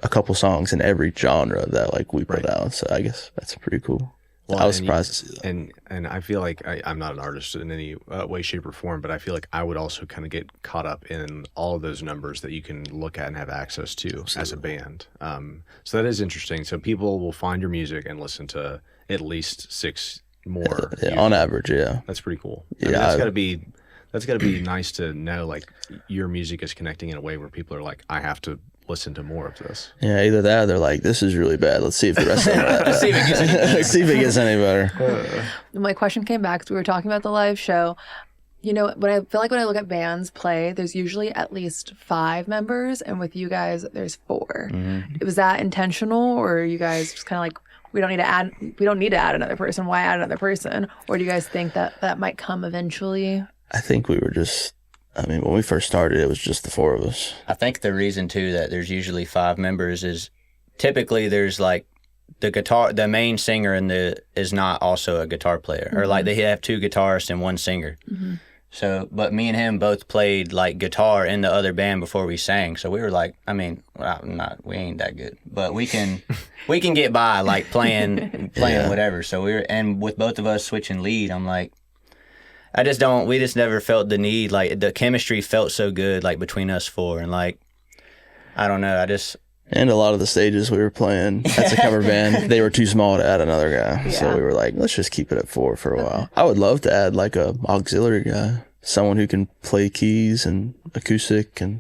a couple songs in every genre that like we put out. So I guess that's pretty cool. Well, I was surprised to see that. And I feel like I'm not an artist in any way, shape, or form, but I feel like I would also kind of get caught up in all of those numbers that you can look at and have access to as a band. So that is interesting. So people will find your music and listen to at least 6 more. Yeah, on average, yeah. That's pretty cool. Yeah, I mean, that's gotta be nice to know, like, your music is connecting in a way where people are like, I have to listen to more of this. Yeah, either that or they're like, this is really bad. Let's see if the rest of it Let's see if it gets any better. see if it gets any better. My question came back because we were talking about the live show. You know, when I look at bands play, there's usually at least 5 members, and with you guys, there's 4. Mm-hmm. Was that intentional, or are you guys just kind of like, we don't need to add another person? Why add another person? Or do you guys think that might come eventually? I think we were just, I mean, when we first started, it was just the 4 of us. I think the reason too that there's usually 5 members is typically there's like the main singer is not also a guitar player, or like they have 2 guitarists and 1 singer. Mm-hmm. So, but me and him both played like guitar in the other band before we sang. So we were like, I mean, we ain't that good, but we can get by like playing whatever. So and with both of us switching lead, I'm like, we just never felt the need, like the chemistry felt so good like between us 4, and like, I don't know, and a lot of the stages we were playing as a cover band, they were too small to add another guy. Yeah. So we were like, let's just keep it at 4 for a while. I would love to add like a auxiliary guy, someone who can play keys and acoustic, and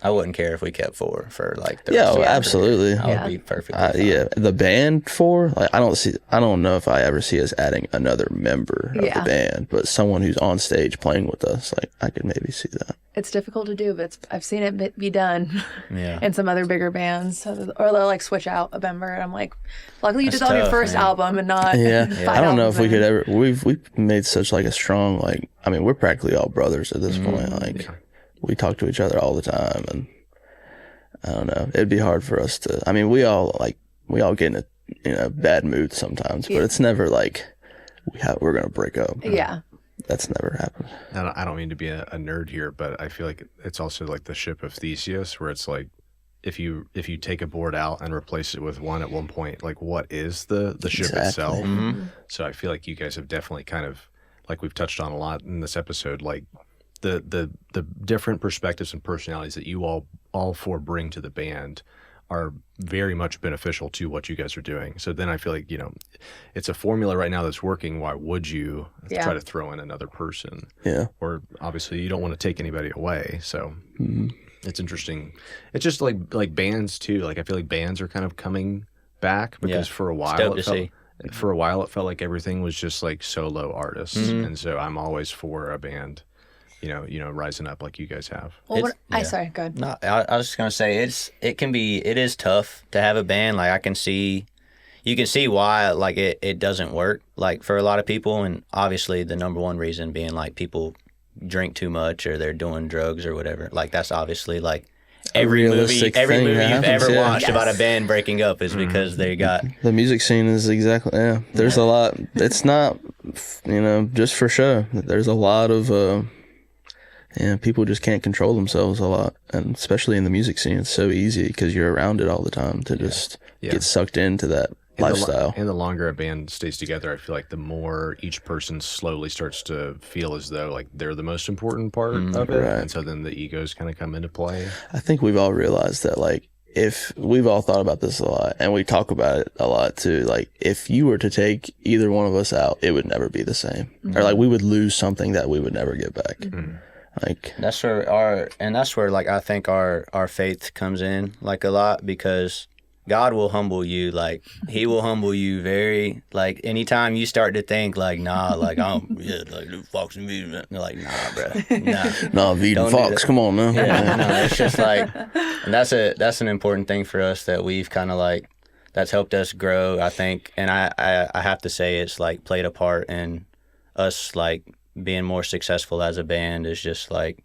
I wouldn't care if we kept 4 for like the rest of the absolutely. I would be perfectly fine. Yeah, the band 4, like I don't know if I ever see us adding another member of the band, but someone who's on stage playing with us, like I could maybe see that. It's difficult to do, but I've seen it be done yeah. in some other bigger bands. Or they'll like switch out a member, and I'm like, luckily you did that on your first album and not 5 I don't know if we could ever. We've made such like a strong, like, I mean, we're practically all brothers at this point. Like we talk to each other all the time, and I don't know, it'd be hard for us to, I mean, we all get in a bad mood sometimes, but it's never like we're gonna break up. Yeah. That's never happened. I don't mean to be a nerd here, but I feel like it's also like the ship of Theseus, where it's like, if you take a board out and replace it with one at one point, like what is the ship itself? Mm-hmm. So I feel like you guys have definitely kind of, like we've touched on a lot in this episode, like the different perspectives and personalities that you all 4 bring to the band are very much beneficial to what you guys are doing. So then I feel like, you know, it's a formula right now that's working. Why would you try to throw in another person? Yeah. Or obviously you don't want to take anybody away. So it's interesting. It's just like bands too. Like I feel like bands are kind of coming back because for a while it felt like everything was just like solo artists. And so I'm always for a band, you know, rising up like you guys have. Well, sorry, go ahead. No, I was just gonna say it is tough to have a band. Like you can see why like it doesn't work like for a lot of people, and obviously the number one reason being like people drink too much or they're doing drugs or whatever. Like that's obviously like every movie you've ever watched about a band breaking up is because they got the music scene is exactly there's a lot. It's not just for show. There's a lot of people just can't control themselves a lot, and especially in the music scene, it's so easy because you're around it all the time to just get sucked into that lifestyle. And the longer a band stays together, I feel like the more each person slowly starts to feel as though like they're the most important part of it, and so then the egos kind of come into play. I think we've all realized that, like, if we've all thought about this a lot, and we talk about it a lot too, like if you were to take either one of us out, it would never be the same, or like we would lose something that we would never get back. Like that's where like I think our faith comes in like a lot, because God will humble you. Like he will humble you very, like anytime you start to think like, nah, like like Fox and Vead, like nah, bro, nah, Vead and Fox, come on, man. Yeah, no, it's just like, and that's an important thing for us that we've kind of like, that's helped us grow, I think, and I have to say it's like played a part in us like being more successful as a band, is just like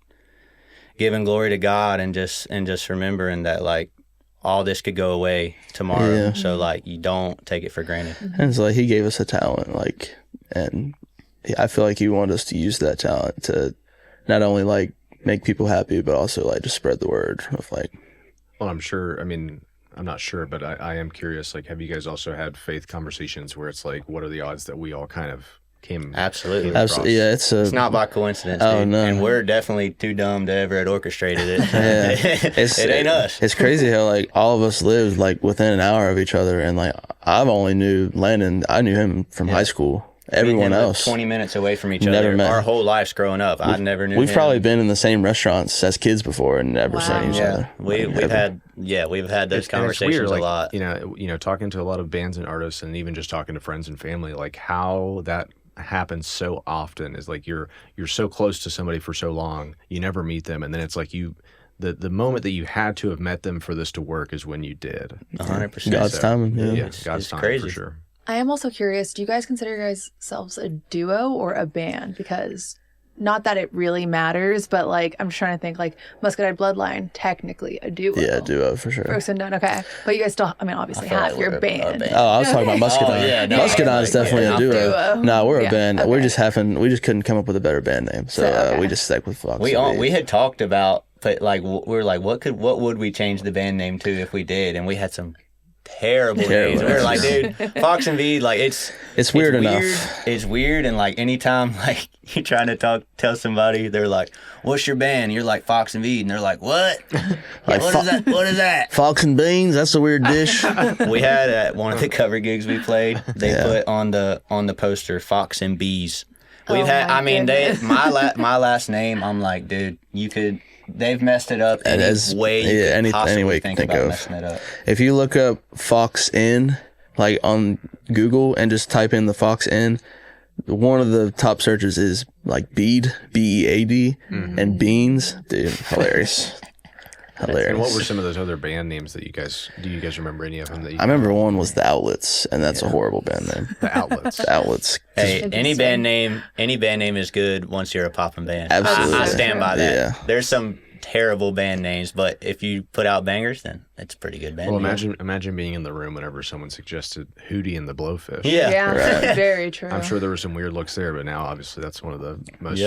giving glory to God and just remembering that like all this could go away tomorrow. So like you don't take it for granted. And it's like he gave us a talent, like, and I feel like he wanted us to use that talent to not only like make people happy, but also like just spread the word of like. Well, I'm sure. I mean, I'm not sure, but I am curious. Like, have you guys also had faith conversations where it's like, what are the odds that we all kind of came? Absolutely. Yeah, it's not by coincidence. Oh, dude. no. And we're definitely too dumb to ever have orchestrated it. Yeah. It ain't us. It's crazy how like all of us lived like within an hour of each other, and like I've only knew Landon. I knew him from high school. Everyone else 20 minutes away from each never other. met. Our whole lives growing up, I never knew. We've him. probably been in the same restaurants as kids before and never Wow. seen each other. We've had those conversations weird, a lot. You know, talking to a lot of bands and artists, and even just talking to friends and family, like how that happens so often is like you're so close to somebody for so long, you never meet them, and then it's like the moment that you had to have met them for this to work is when you did. 100%. God's timing. Yeah. God's it's timing crazy. for sure. I am also curious, do you guys consider yourselves a duo or a band? Because not that it really matters, but like I'm just trying to think like Muscadine Bloodline, technically a duo. Yeah, duo for sure. Brooks and Dunn, okay. But you guys still, I mean, obviously feel half like your we're a band. band. Oh, I was talking about Muscadine. Oh, yeah, no, Muscadine is definitely a duo. No, we're a band. Okay. We just couldn't come up with a better band name, so we just stuck with Fox. We had talked about, but like we were like, what would we change the band name to if we did? And we had some terrible names. We were like, dude, Fox and Vead, like it's weird enough. It's weird, and like anytime like you're trying to tell somebody, they're like, "What's your band?" You're like Fox and Vead, and they're like, "What? Like, what is that? What is that?" Fox and beans. That's a weird dish. We had at one of the cover gigs we played, they put on the poster Fox and Bees. We've had, I mean, my last name. I'm like, dude, they've messed it up any way you possibly think about messing it up. If you look up Fox Inn, like on Google, and just type in the Fox Inn, one of the top searches is like Bead, BEAD, and Beans. Dude, hilarious. Hilarious. And what were some of those other band names that do you guys remember any of them? I remember one was The Outlets, and that's a horrible band name. The Outlets. The Outlets. Hey, any band name is good once you're a poppin' band. Absolutely. I stand by that. Yeah. There's some terrible band names, but if you put out bangers, then it's a pretty good band Well, name. imagine being in the room whenever someone suggested Hootie and the Blowfish. Yeah. Right. Very true. I'm sure there were some weird looks there, but now obviously that's one of the most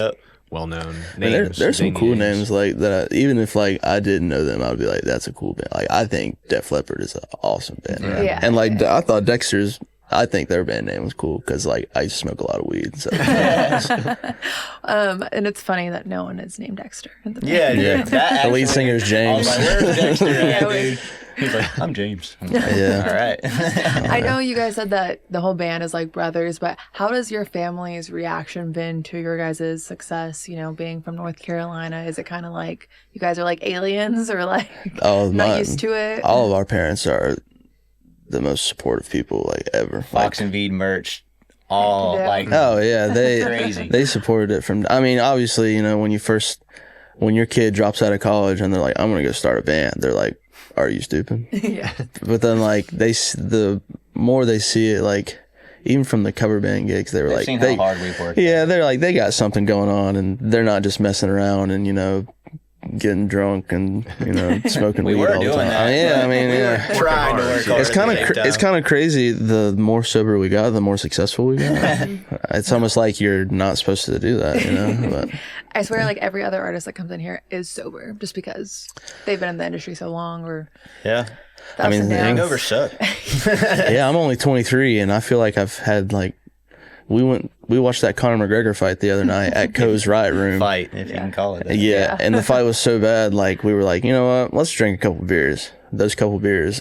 well-known And names. there's some cool names like that. Even if like I didn't know them, I would be like, "That's a cool band." Like I think Def Leppard is an awesome band. Right? Yeah. And like I thought Dexter's. I think their band name was cool because like I used to smoke a lot of weed. So. And it's funny that no one is named Dexter in the band. Yeah. The lead singer is James. I was like, where's Dexter at, Yeah, dude? He's like, I'm James. I'm like, Yeah. All right. I know you guys said that the whole band is like brothers, but how does your family's reaction been to your guys' success? You know, being from North Carolina, is it kind of like you guys are like aliens or like not used to it? All of our parents are the most supportive people like ever. Fox and Vead merch, all like Oh yeah, crazy. They supported it from. I mean, obviously, you know, when your kid drops out of college and they're like, "I'm gonna go start a band," they're like, "Are you stupid?" Yeah. But then like the more they see it, like even from the cover band gigs, they were like, seen how hard we've worked. Yeah, they're like they got something going on, and they're not just messing around and getting drunk and smoking weed all the time. That, I mean, trying to work hard. It's kind of crazy. The more sober we got, the more successful we got. It's almost like you're not supposed to do that, But I swear, like every other artist that comes in here is sober, just because they've been in the industry so long. Or yeah, I mean, hangovers suck. Yeah, I'm only 23, and I feel like I've had like. We watched that Conor McGregor fight the other night at Coe's Riot Room. Fight, if you can call it that. Yeah, and the fight was so bad, like we were like, you know what? Let's drink a couple beers. Those couple beers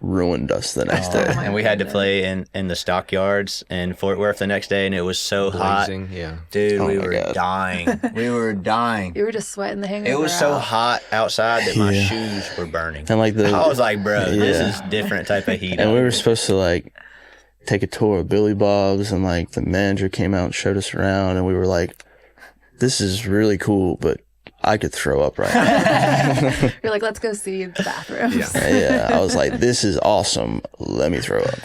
ruined us the next day. And we had to play in the stockyards in Fort Worth the next day, and it was so Blazing, hot. Yeah, dude, we were dying. We were dying. You were just sweating the hangover. It was so out. hot outside that my shoes were burning. And like I was like, bro, this is different type of heat. And we were supposed to like take a tour of Billy Bob's, and like the manager came out and showed us around, and we were like, this is really cool, but I could throw up right now. You're like, let's go see the bathrooms. Yeah, I was like, this is awesome. Let me throw up.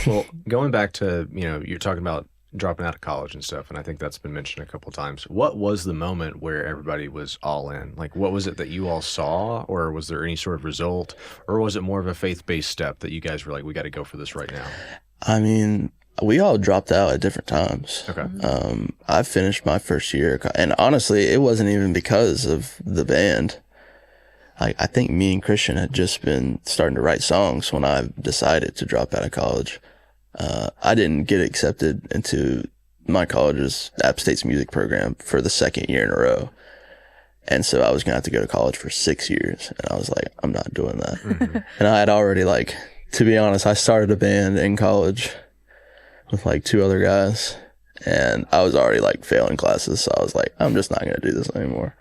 Well, going back to, you're talking about dropping out of college and stuff, and I think that's been mentioned a couple of times. What was the moment where everybody was all in? Like, what was it that you all saw, or was there any sort of result, or was it more of a faith-based step that you guys were like, we got to go for this right now? I mean, we all dropped out at different times. Okay. I finished my first year, and honestly, it wasn't even because of the band. like, I think me and Christian had just been starting to write songs when I decided to drop out of college. I didn't get accepted into my college's App State's music program for the second year in a row. And so I was going to have to go to college for 6 years. And I was like, I'm not doing that. Mm-hmm. And I had already, like, to be honest, I started a band in college with like 2 other guys. And I was already like failing classes. So I was like, I'm just not going to do this anymore.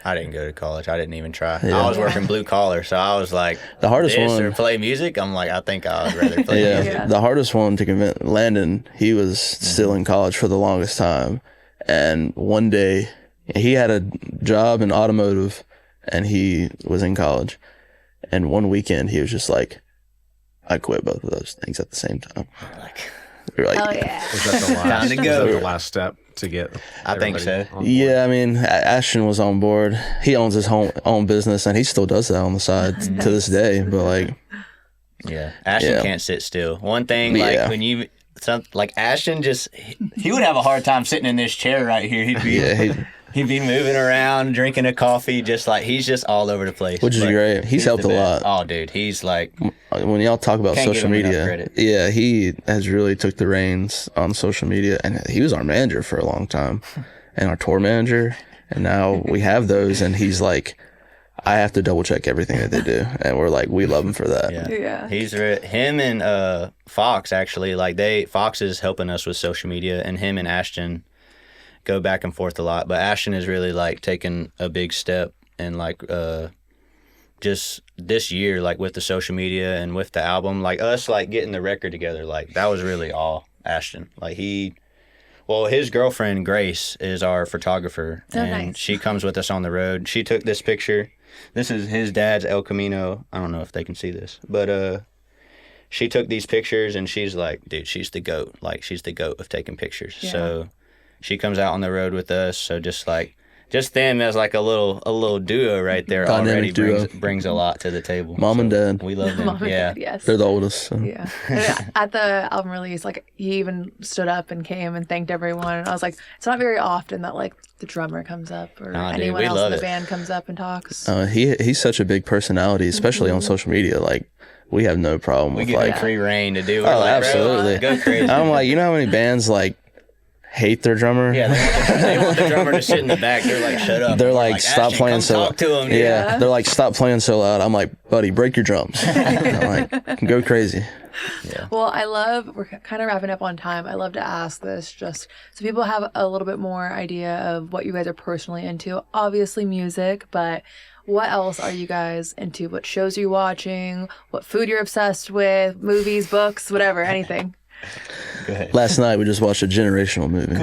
I didn't go to college. I didn't even try. Yeah. I was working blue collar. So I was like, the hardest one, or play music. I'm like, I think I would rather play music. Yeah. The hardest one to convince Landon, he was still in college for the longest time. And one day, he had a job in automotive and he was in college. And one weekend he was just like, I quit both of those things at the same time. We were like, oh yeah. Was that the last, was that the last step to get I think so. Yeah, I mean, Ashton was on board. He owns his own business and he still does that on the side to this day. But like, yeah, Ashton can't sit still. One thing, like when you, like Ashton just, he would have a hard time sitting in this chair right here. He'd be moving around, drinking a coffee, just like, he's just all over the place. Which is great. He's helped a lot. Oh, dude, he's like... When y'all talk about social media, yeah, he has really took the reins on social media, and he was our manager for a long time, and our tour manager, and now we have those, and he's like, I have to double check everything that they do, and we're like, we love him for that. Yeah. He's him and Fox, actually, like Fox is helping us with social media, and him and Ashton go back and forth a lot, but Ashton is really like taking a big step and like just this year, like with the social media and with the album, like us like getting the record together, like that was really all Ashton. Like his girlfriend Grace is our photographer, and she comes with us on the road. She took this picture. This is his dad's El Camino. I don't know if they can see this, but she took these pictures and she's like, dude, she's the GOAT. Like she's the GOAT of taking pictures. Yeah. So she comes out on the road with us, so just them as like a little duo right there already brings a lot to the table. Mom and Dad, we love them. Mom and Dad, yes, they're the oldest. So. Yeah, and at the album release, like he even stood up and came and thanked everyone. And I was like, it's not very often that like the drummer comes up or anyone else in the band comes up and talks. He's such a big personality, especially on social media. Like, we have no problem with like free reign to do. Oh, absolutely, go crazy. I'm like, you know how many bands like hate their drummer? Yeah, they want the drummer to sit in the back. They're like, shut up. They're like stop playing so loud. Talk to him. Yeah, they're like, stop playing so loud. I'm like, buddy, break your drums. I'm like, go crazy. Yeah. Well, we're kind of wrapping up on time. I love to ask this just so people have a little bit more idea of what you guys are personally into. Obviously music, but what else are you guys into? What shows are you watching? What food you're obsessed with? Movies, books, whatever, anything. Last night we just watched a generational movie.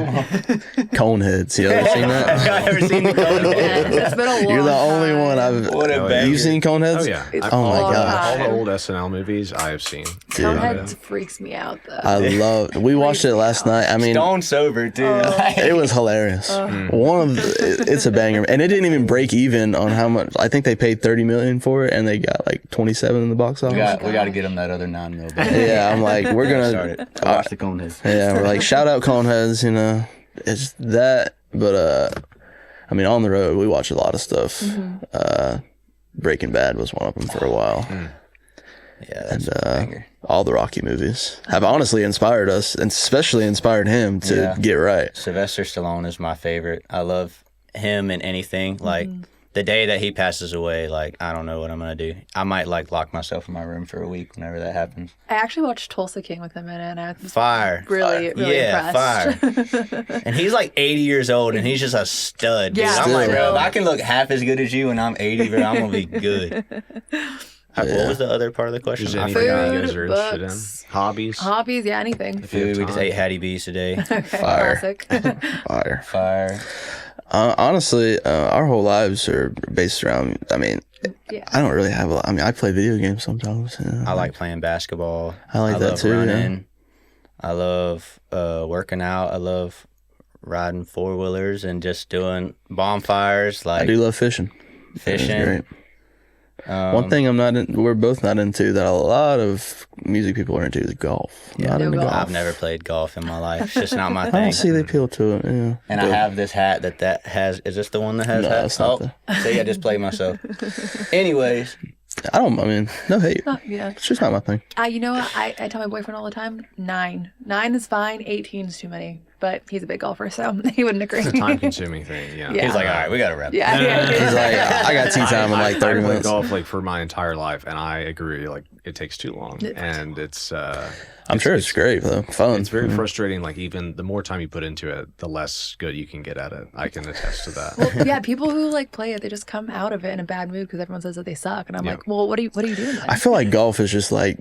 Coneheads. You ever seen that? I've never seen Coneheads. It's been a long You're the time. only one You've seen Coneheads? Oh yeah. Oh my god. All the old SNL movies I have seen. Coneheads freaks me out though. We watched it last night. I mean, stone sober too. It was hilarious. It's a banger, and it didn't even break even on how much. I think they paid $30 million for it, and they got like 27 in the box office. We got to get them that other $9 million. Yeah, I'm like, we're gonna watch the Coneheads. Yeah, we're like, shout out Coneheads, you know. It's that, but I mean, on the road we watch a lot of stuff. Breaking Bad was one of them for a while. Yeah, that's a banger. All the Rocky movies have honestly inspired us, and especially inspired him to get right. Sylvester Stallone is my favorite. I love him in anything. Like the day that he passes away, like I don't know what I'm gonna do. I might like lock myself in my room for a week whenever that happens. I actually watched Tulsa King with him in it, and I was really impressed. Fire. And he's like 80 years old, and he's just a stud. Dude. Yeah, I'm like, bro, if I can look half as good as you when I'm 80, bro, I'm gonna be good. What was the other part of the question? Is anything you guys are interested in? Hobbies, yeah, anything. Food. We just ate Hattie B's today. Okay, Fire. Classic. Fire. Honestly, our whole lives are based around. I mean, I don't really have. I play video games sometimes. I like playing basketball. I like that too. Running. Yeah. I love working out. I love riding 4-wheelers and just doing bonfires. Like I do love fishing. Fishing. Great. One thing we're both not into that a lot of music people are into is golf. Yeah, not into golf. I've never played golf in my life. It's just not my thing. I don't see the appeal to it. Yeah. And I have this hat that has. Is this the one that has No, hats? it's not See, I just played myself. Anyways, I mean, no hate. Yeah. It's just not my thing. You know what? I tell my boyfriend all the time, 9. 9 is fine, 18 is too many. But he's a big golfer, so he wouldn't agree. It's a time-consuming thing, yeah. Yeah. he's like, all right, we got to wrap. Yeah. He's like, I got tea time in like 30 I played minutes. golf like for my entire life, and I agree. Like it takes too long, and it's. I'm sure it's great though. Fun. It's very frustrating. Like even the more time you put into it, the less good you can get at it. I can attest to that. Well, yeah, people who like play it, they just come out of it in a bad mood because everyone says that they suck, and I'm like, well, what are you doing then? I feel like golf is just like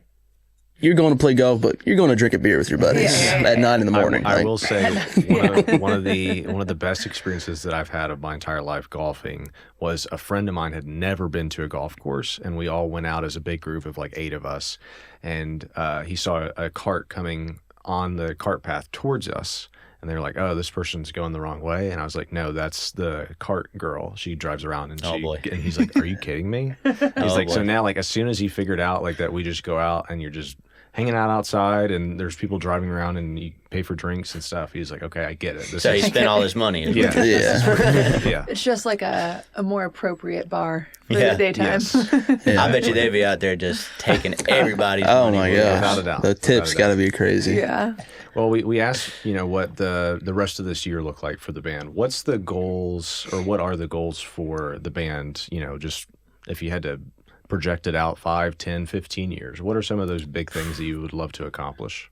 you're going to play golf, but you're going to drink a beer with your buddies at 9 in the morning. I will say one of the best experiences that I've had of my entire life golfing was a friend of mine had never been to a golf course, and we all went out as a big group of like 8 of us, and he saw a cart coming on the cart path towards us. And they were like, "Oh, this person's going the wrong way." And I was like, "No, that's the cart girl. She drives around." And and he's like, "Are you kidding me?" He's like, "So now, like, as soon as he figured out like that, we just go out and you're just hanging out outside, and there's people driving around, and you pay for drinks and stuff." He's like, "Okay, I get it." So he spent all his money. Yeah. Yeah. It's just like a more appropriate bar for the daytime. Yes. I bet you they'd be out there just taking everybody's Oh money. my Without a gosh. doubt. The tips got to be crazy. Yeah. Well, we asked, what the rest of this year look like for the band. What's the goals, or what are the goals for the band? Just if you had to project it out 5, 10, 15 years, what are some of those big things that you would love to accomplish?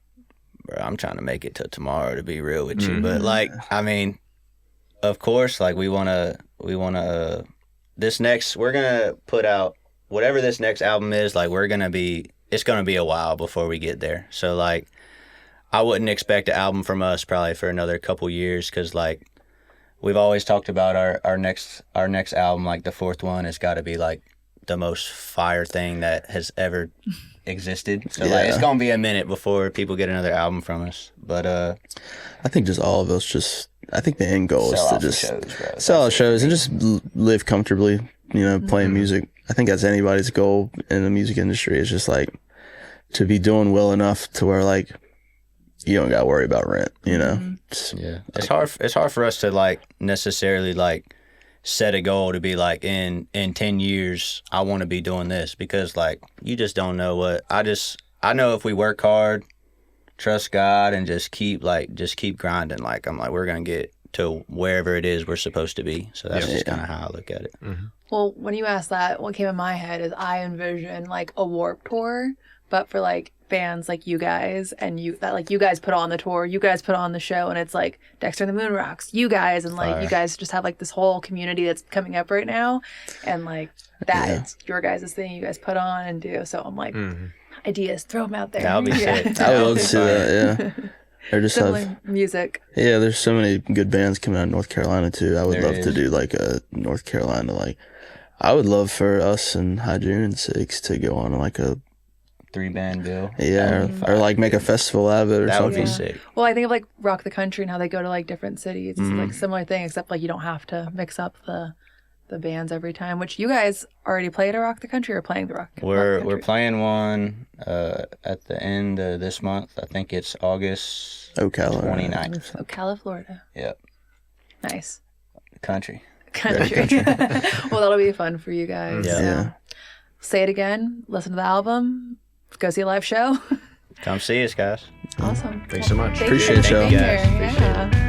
Bro, I'm trying to make it to tomorrow, to be real with you. But like, I mean, of course, like we're gonna put out whatever this next album is. Like it's gonna be a while before we get there. So like, I wouldn't expect an album from us probably for another couple years, because like we've always talked about our next album, like the 4th one, has got to be like the most fire thing that has ever existed. So like it's gonna be a minute before people get another album from us. But I think just all of us I think the end goal is to just sell out shows and just live comfortably, playing music. I think that's anybody's goal in the music industry, is just like to be doing well enough to where like you don't gotta worry about rent, Yeah. It's hard for us to like necessarily like set a goal to be like in 10 years I want to be doing this, because like you just don't know what I know if we work hard, trust God, and just keep grinding, like I'm like we're gonna get to wherever it is we're supposed to be. So that's just kind of how I look at it. Well, when you asked that, what came in my head is I envision like a Warped Tour, but for like bands like you guys, and you guys put on the tour, you guys put on the show, and it's like Dexter and the Moon Rocks, you guys, and like you guys just have like this whole community that's coming up right now, and like that it's your guys' thing you guys put on and do. So I'm like, ideas, throw them out there. That'll be sick. I would love to see that, yeah. Or just Similar music. Yeah, there's so many good bands coming out of North Carolina too. I would love to do like a North Carolina, like I would love for us and High June and Six to go on like a 3-band bill. Yeah, or like make a festival out of it or that something. Would be sick. Well, I think of like Rock the Country and how they go to like different cities. It's like a similar thing, except like you don't have to mix up the bands every time. Which you guys already played at Rock the Country, or playing the Rock? We're playing one at the end of this month. I think it's August 29th. Ocala, Florida. Yep. Nice. Country. Well, that'll be fun for you guys. Yeah. Say it again. Listen to the album. Go see a live show. Come see us, guys. Awesome. Thanks so much. Appreciate you. Thank you. Guys. Yeah.